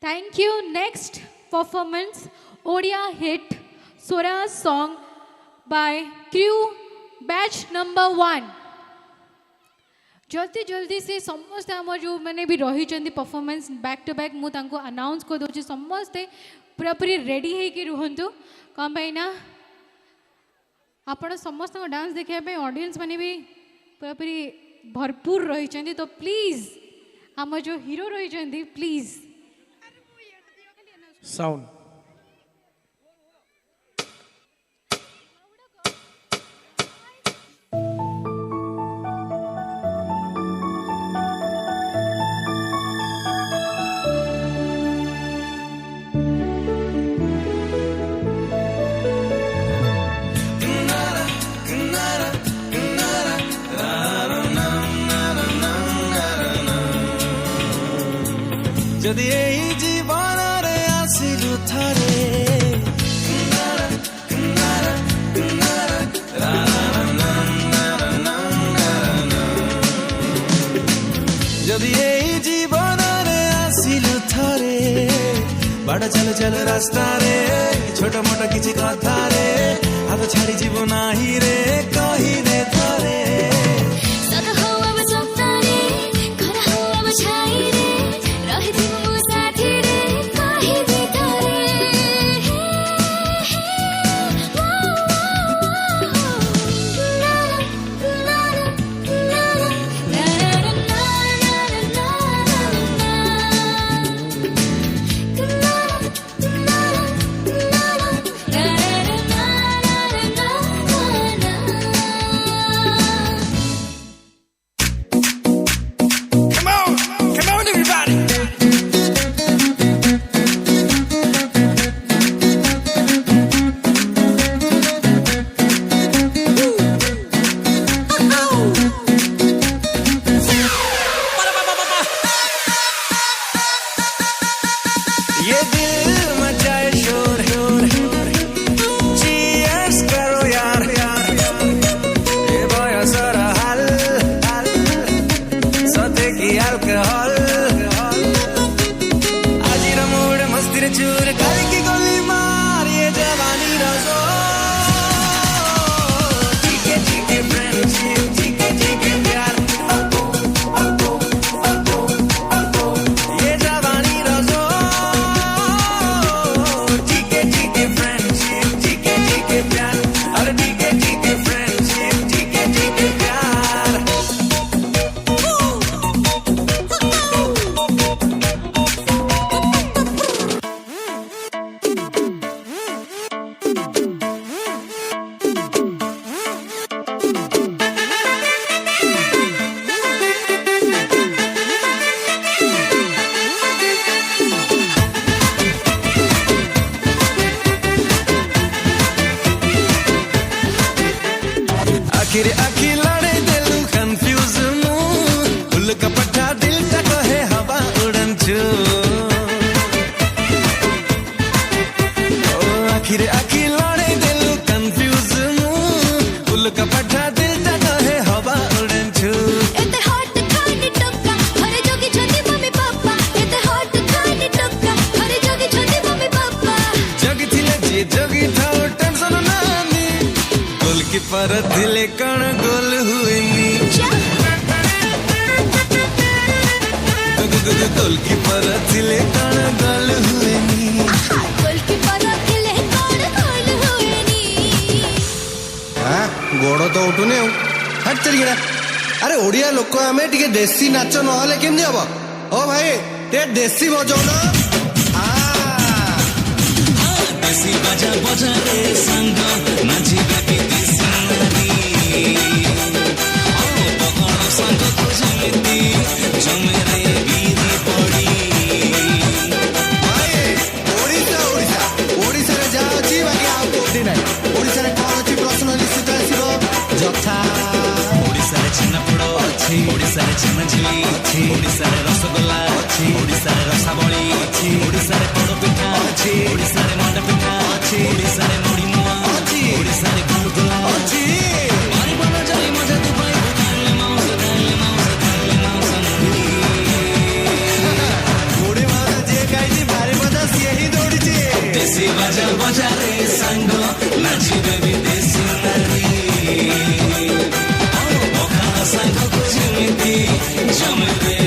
Thank you. Next performance, Odia hit Swara song by crew batch number 1. जल्दी जल्दी से समस्ते आम जो मैंने भी रही परफॉर्मेंस बैक टू बैक मुझे अनाउंस कर दूसरी समस्ते पूरा पूरी रेडी है रुहतु कौन पाई ना आपण समस्त डांस देखा ऑडियंस मैंने भी पूरा पूरी भरपूर रही तो प्लीज आम जो हीरो रही प्लीज साउंड যদি এই জীবনরে আসিলু থরে যদি এই জীবনরে আসিলু থরে বড় চল চল রাস্তারে ছোট মোট কিছু কথারে হাত ছাড়ি জীব নাহি রে কহি দে থরে ये दिल मचाए शोर चीयर्स करो यार ये बॉयस और हाल सते की अल्कोहल आज रा मूड मस्ती रे चूर काली की गोली मार ये जवानी रसो ठीक है फ्रेंडशिप ठीक है प्यार ये जवानी रसो आखिर लड़े दिलू कंफ्यूज मु फुल का पट्टा दिल तक है हवा उड़न छू आखिर लड़े दिलू कंफ्यूज मु फुल का पट्टा दिल तक है हवा उड़न छू एते हॉट खानी टक्का हरे जोगी छोटी मम्मी पापा एते हॉट खानी टक्का हरे जोगी छोटी मम्मी पापा जोगी थिले जी जोगी थाओ टेंशन नानी गोलकीपर थिले कण गोल हुएनी गोलकीपर थिले कण गोल हुएनी गोलकीपर थिले कण गोल हुएनी हाँ गोड़ तो उठुने हट चलिए अरे ओडिया लोक आमे टिके देसी नाच नहले केमनी हबो ओ भाई ते देसी बजाओ ना देसी बाजा बजा रे संग नाची बेबी देसी नदी ओ पकड़ संग तो जमेती जमेरे बीरी पड़ी भाई ओडिसा रे जा अछि बाकी आ कोठी नै ओडिसा रे कोन अछि प्रश्न निश्चित आसीबो जथा ओडिसा रे छेनापोड़ अछि ओडिसा रे छेनाझिली अछि ओडिसा रे रसगोल्ला अछि ओडिसा रे रसाबली अछि ओडिसा रे पोड़ पिठा अछि ओडिसा रे मंडा पिठा अछि ओडिसा रे मुड़ी मुआ अछि ओडिसा रे गुलगुला अछि मारी बना जाई मजा तू पाई खाले मांस गोड़े माता जे खाई मजारे सांग नाचिबे विदेशी नारी पखाल सांग को जेमिति जमे